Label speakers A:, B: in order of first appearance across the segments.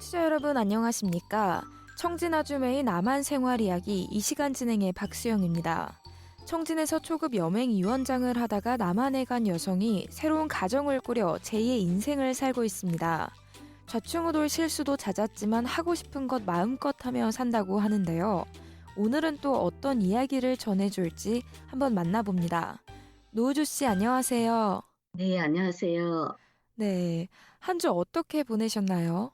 A: 청취자 여러분 안녕하십니까? 청진아주매의 남한 생활 이야기 이 시간 진행의 박수영입니다. 청진에서 초급 여맹위원장을 하다가 남한에 간 여성이 새로운 가정을 꾸려 제2의 인생을 살고 있습니다. 좌충우돌 실수도 잦았지만 하고 싶은 것 마음껏 하며 산다고 하는데요. 오늘은 또 어떤 이야기를 전해줄지 한번 만나봅니다. 노우주 씨 안녕하세요.
B: 네, 안녕하세요.
A: 네, 한 주 어떻게 보내셨나요?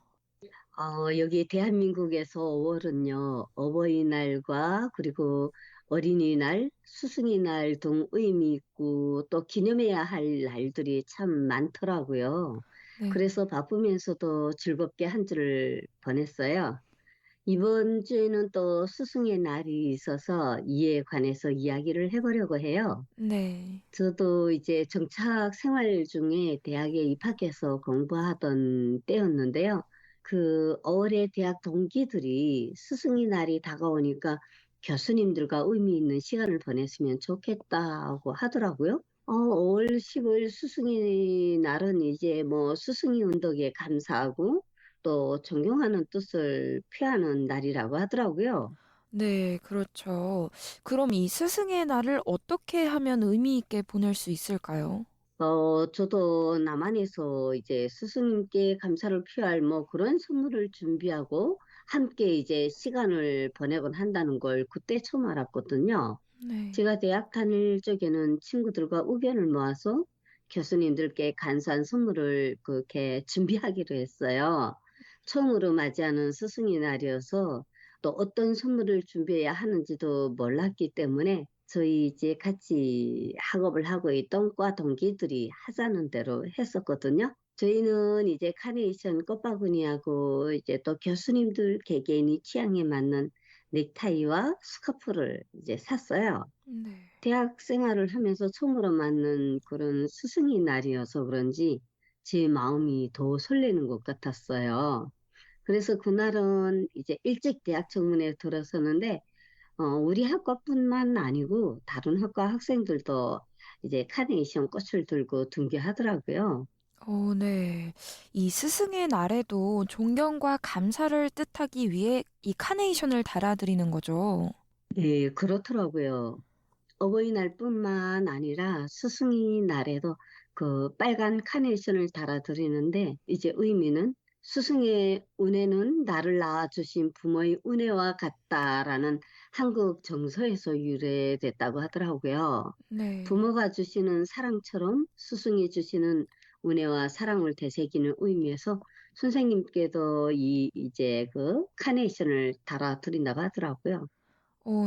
B: 여기 대한민국에서 5월은요, 어버이날과 그리고 어린이날, 스승의날 등 의미 있고 또 기념해야 할 날들이 참 많더라고요.
A: 네.
B: 그래서 바쁘면서도 즐겁게 한 주를 보냈어요. 이번 주에는 또 스승의 날이 있어서 이에 관해서 이야기를 해보려고 해요.
A: 네.
B: 저도 이제 정착 생활 중에 대학에 입학해서 공부하던 때였는데요. 그 어울의 대학 동기들이 스승의 날이 다가오니까 교수님들과 의미 있는 시간을 보냈으면 좋겠다고 하더라고요. 5월 15일 스승의 날은 이제 뭐 스승의 운덕에 감사하고 또 존경하는 뜻을 표하는 날이라고 하더라고요.
A: 네, 그렇죠. 그럼 이 스승의 날을 어떻게 하면 의미 있게 보낼 수 있을까요?
B: 저도 남한에서 이제 스승님께 감사를 표할 뭐 그런 선물을 준비하고 함께 이제 시간을 보내곤 한다는 걸 그때 처음 알았거든요.
A: 네.
B: 제가 대학 다닐 적에는 친구들과 의견을 모아서 교수님들께 간소한 선물을 그렇게 준비하기로 했어요. 처음으로 맞이하는 스승의 날이어서 또 어떤 선물을 준비해야 하는지도 몰랐기 때문에 저희 이제 같이 학업을 하고 있던 과 동기들이 하자는 대로 했었거든요. 저희는 이제 카네이션 꽃바구니하고 이제 또 교수님들 개개인이 취향에 맞는 넥타이와 스카프를 이제 샀어요.
A: 네.
B: 대학 생활을 하면서 처음으로 맞는 그런 스승의 날이어서 그런지 제 마음이 더 설레는 것 같았어요. 그래서 그날은 이제 일찍 대학 정문에 들어서는데, 우리 학과뿐만 아니고 다른 학과 학생들도 이제 카네이션 꽃을 들고 등교하더라고요.
A: 네. 이 스승의 날에도 존경과 감사를 뜻하기 위해 이 카네이션을 달아드리는 거죠.
B: 네, 그렇더라고요. 어버이날뿐만 아니라 스승의 날에도 그 빨간 카네이션을 달아드리는데 이제 의미는 스승의 은혜는 나를 낳아주신 부모의 은혜와 같다라는 한국 정서에서 유래됐다고 하더라고요.
A: 네.
B: 부모가 주시는 사랑처럼 스승이 주시는 은혜와 사랑을 되새기는 의미에서 선생님께도 이제 그 카네이션을 달아드린다고 하더라고요.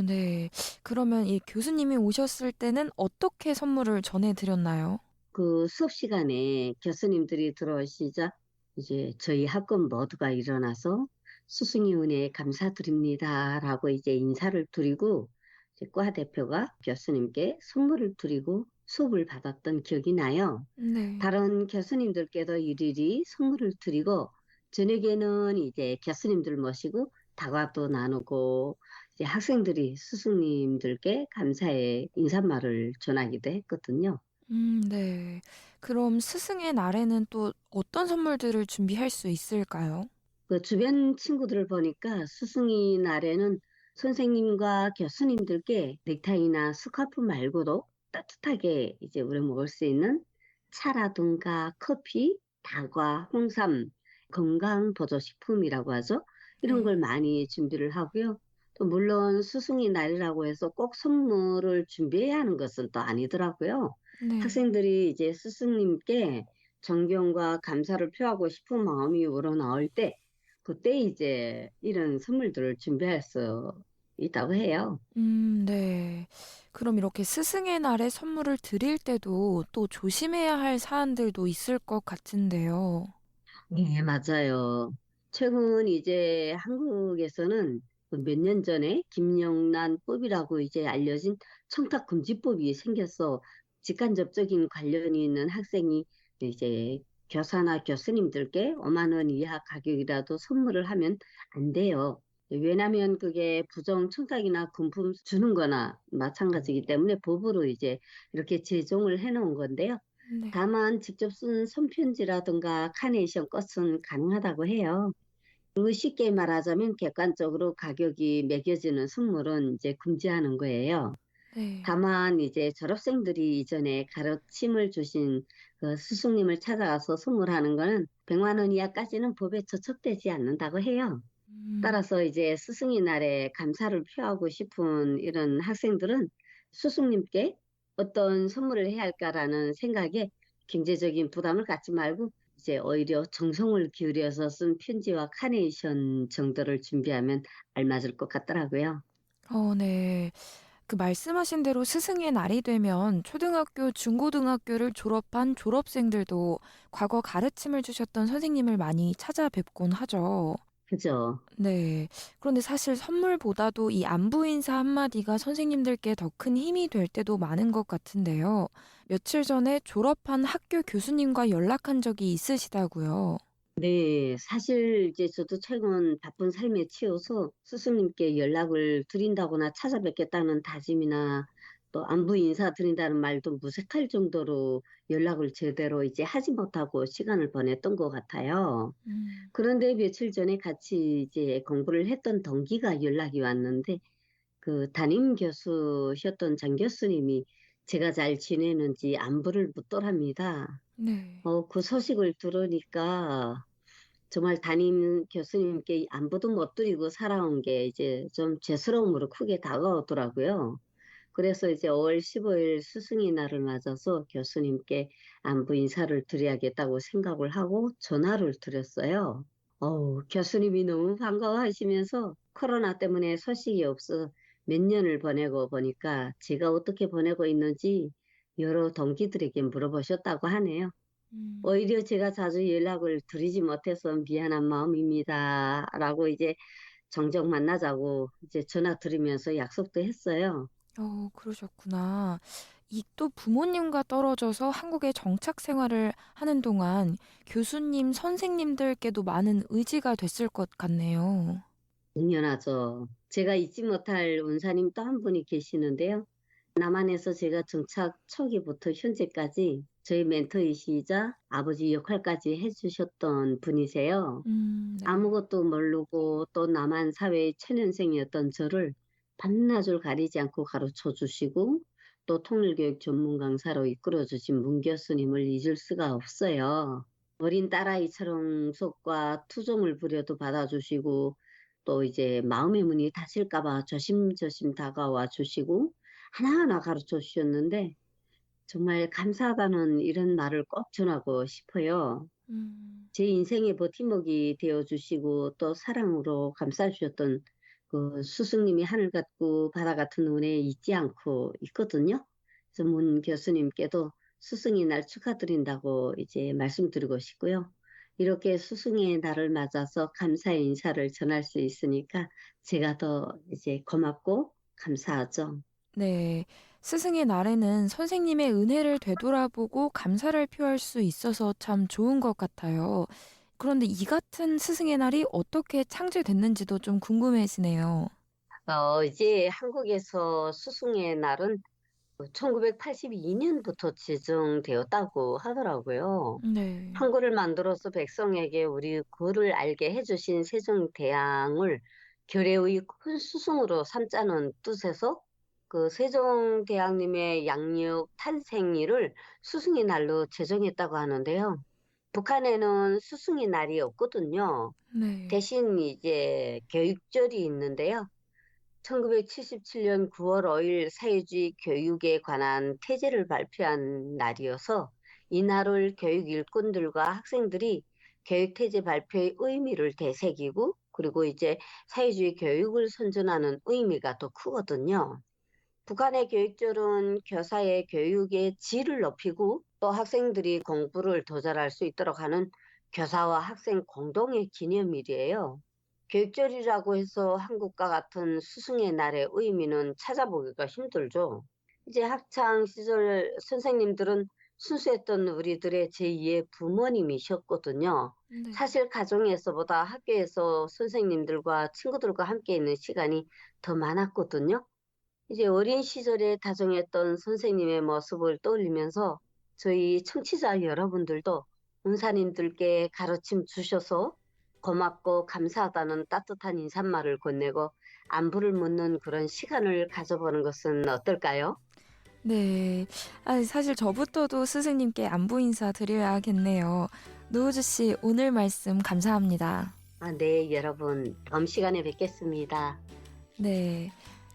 A: 네. 그러면 이 교수님이 오셨을 때는 어떻게 선물을 전해드렸나요?
B: 그 수업 시간에 교수님들이 들어오시자 이제 저희 학급 모두가 일어나서 스승의 은혜에 감사드립니다라고 이제 인사를 드리고 이제 과 대표가 교수님께 선물을 드리고 수업을 받았던 기억이 나요.
A: 네.
B: 다른 교수님들께도 일일이 선물을 드리고 저녁에는 이제 교수님들 모시고 다과도 나누고 이제 학생들이 스승님들께 감사의 인사말을 전하기도 했거든요.
A: 네. 그럼 스승의 날에는 또 어떤 선물들을 준비할 수 있을까요?
B: 그 주변 친구들을 보니까 스승의 날에는 선생님과 교수님들께 넥타이나 스카프 말고도 따뜻하게 이제 우려 먹을 수 있는 차라든가 커피, 다과, 홍삼, 건강보조식품이라고 하죠. 이런
A: 네.
B: 걸 많이 준비를 하고요. 또 물론 스승의 날이라고 해서 꼭 선물을 준비해야 하는 것은 또 아니더라고요.
A: 네.
B: 학생들이 이제 스승님께 존경과 감사를 표하고 싶은 마음이 우러나올 때 그때 이제 이런 선물들을 준비할 수 있다고 해요.
A: 네. 그럼 이렇게 스승의 날에 선물을 드릴 때도 또 조심해야 할 사안들도 있을 것 같은데요.
B: 네, 맞아요. 최근 이제 한국에서는 몇 년 전에 김영란법이라고 이제 알려진 청탁금지법이 생겨서 직간접적인 관련이 있는 학생이 이제 교사나 교수님들께 5만 원 이하 가격이라도 선물을 하면 안 돼요. 왜냐하면 그게 부정 청탁이나 금품 주는 거나 마찬가지이기 때문에 법으로 이제 이렇게 제정을 해놓은 건데요.
A: 네.
B: 다만 직접 쓴 손편지라든가 카네이션 꽃은 가능하다고 해요. 그리고 쉽게 말하자면 객관적으로 가격이 매겨지는 선물은 이제 금지하는 거예요.
A: 네.
B: 다만 이제 졸업생들이 이전에 가르침을 주신 그 스승님을 찾아가서 선물하는 거는 100만 원 이하까지는 법에 저촉되지 않는다고 해요.
A: 음.
B: 따라서 이제 스승의 날에 감사를 표하고 싶은 이런 학생들은 스승님께 어떤 선물을 해야 할까라는 생각에 경제적인 부담을 갖지 말고 이제 오히려 정성을 기울여서 쓴 편지와 카네이션 정도를 준비하면 알맞을 것 같더라고요.
A: 네. 그 말씀하신 대로 스승의 날이 되면 초등학교, 중고등학교를 졸업한 졸업생들도 과거 가르침을 주셨던 선생님을 많이 찾아뵙곤 하죠.
B: 그죠?
A: 네. 그런데 사실 선물보다도 이 안부 인사 한마디가 선생님들께 더 큰 힘이 될 때도 많은 것 같은데요. 며칠 전에 졸업한 학교 교수님과 연락한 적이 있으시다고요.
B: 네, 사실 이제 저도 최근 바쁜 삶에 치여서 스승님께 연락을 드린다거나 찾아뵙겠다는 다짐이나 또 안부 인사드린다는 말도 무색할 정도로 연락을 제대로 이제 하지 못하고 시간을 보냈던 것 같아요.
A: 음.
B: 그런데 며칠 전에 같이 이제 공부를 했던 동기가 연락이 왔는데 그 담임 교수셨던 장 교수님이 제가 잘 지내는지 안부를 묻더랍니다.
A: 네.
B: 그 소식을 들으니까 정말 담임 교수님께 안부도 못 드리고 살아온 게 이제 좀 죄스러움으로 크게 다가오더라고요. 그래서 이제 5월 15일 스승의 날을 맞아서 교수님께 안부 인사를 드려야겠다고 생각을 하고 전화를 드렸어요. 교수님이 너무 반가워하시면서 코로나 때문에 소식이 없어 몇 년을 보내고 보니까 제가 어떻게 보내고 있는지 여러 동기들에게 물어보셨다고 하네요.
A: 음.
B: 오히려 제가 자주 연락을 드리지 못해서 미안한 마음입니다. 라고 이제 정정 만나자고 이제 전화 드리면서 약속도 했어요.
A: 그러셨구나. 이 또 부모님과 떨어져서 한국에 정착 생활을 하는 동안 교수님, 선생님들께도 많은 의지가 됐을 것 같네요.
B: 당연하죠. 제가 잊지 못할 원사님 또 한 분이 계시는데요. 남한에서 제가 정착 초기부터 현재까지 저희 멘토이시자 아버지 역할까지 해주셨던 분이세요.
A: 네.
B: 아무것도 모르고 또 남한 사회의 초년생이었던 저를 반나절 가리지 않고 가르쳐 주시고 또 통일교육 전문 강사로 이끌어 주신 문 교수님을 잊을 수가 없어요. 어린 딸아이처럼 속과 투정을 부려도 받아주시고 또 이제 마음의 문이 닫힐까 봐 조심조심 다가와 주시고 하나하나 가르쳐 주셨는데 정말 감사하다는 이런 말을 꼭 전하고 싶어요.
A: 음.
B: 제 인생의 버팀목이 되어주시고 또 사랑으로 감싸주셨던 그 스승님이 하늘 같고 바다 같은 은혜 잊지 않고 있거든요. 그래서 문 교수님께도 스승의 날 축하드린다고 이제 말씀드리고 싶고요. 이렇게 스승의 날을 맞아서 감사의 인사를 전할 수 있으니까 제가 더 이제 고맙고 감사하죠.
A: 네. 스승의 날에는 선생님의 은혜를 되돌아보고 감사를 표할 수 있어서 참 좋은 것 같아요. 그런데 이 같은 스승의 날이 어떻게 창제됐는지도 좀 궁금해지네요.
B: 이제 한국에서 스승의 날은 1982년부터 제정되었다고 하더라고요.
A: 네.
B: 한글을 만들어서 백성에게 우리 글을 알게 해주신 세종대왕을 결의의 큰 스승으로 삼자는 뜻에서 그 세종대왕님의 양력 탄생일을 스승의 날로 제정했다고 하는데요. 북한에는 스승의 날이 없거든요.
A: 네.
B: 대신 이제 교육절이 있는데요. 1977년 9월 5일 사회주의 교육에 관한 태제를 발표한 날이어서 이날을 교육 일꾼들과 학생들이 교육태제 발표의 의미를 되새기고 그리고 이제 사회주의 교육을 선전하는 의미가 더 크거든요. 북한의 교육절은 교사의 교육의 질을 높이고 또 학생들이 공부를 더 잘할 수 있도록 하는 교사와 학생 공동의 기념일이에요. 교육절이라고 해서 한국과 같은 스승의 날의 의미는 찾아보기가 힘들죠. 이제 학창 시절 선생님들은 순수했던 우리들의 제2의 부모님이셨거든요.
A: 네.
B: 사실 가정에서보다 학교에서 선생님들과 친구들과 함께 있는 시간이 더 많았거든요. 이제 어린 시절에 다정했던 선생님의 모습을 떠올리면서 저희 청취자 여러분들도 은사님들께 가르침 주셔서 고맙고 감사하다는 따뜻한 인사말을 건네고 안부를 묻는 그런 시간을 가져보는 것은 어떨까요?
A: 네. 사실 저부터도 스승님께 안부 인사 드려야겠네요. 노우주 씨, 오늘 말씀 감사합니다.
B: 네, 여러분. 다음 시간에 뵙겠습니다.
A: 네.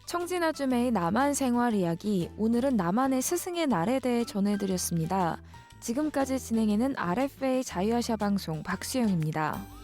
A: 청진아줌의 남한 생활 이야기, 오늘은 남한의 스승의 날에 대해 전해드렸습니다. 지금까지 진행해는 RFA 자유아시아 방송 박수영입니다.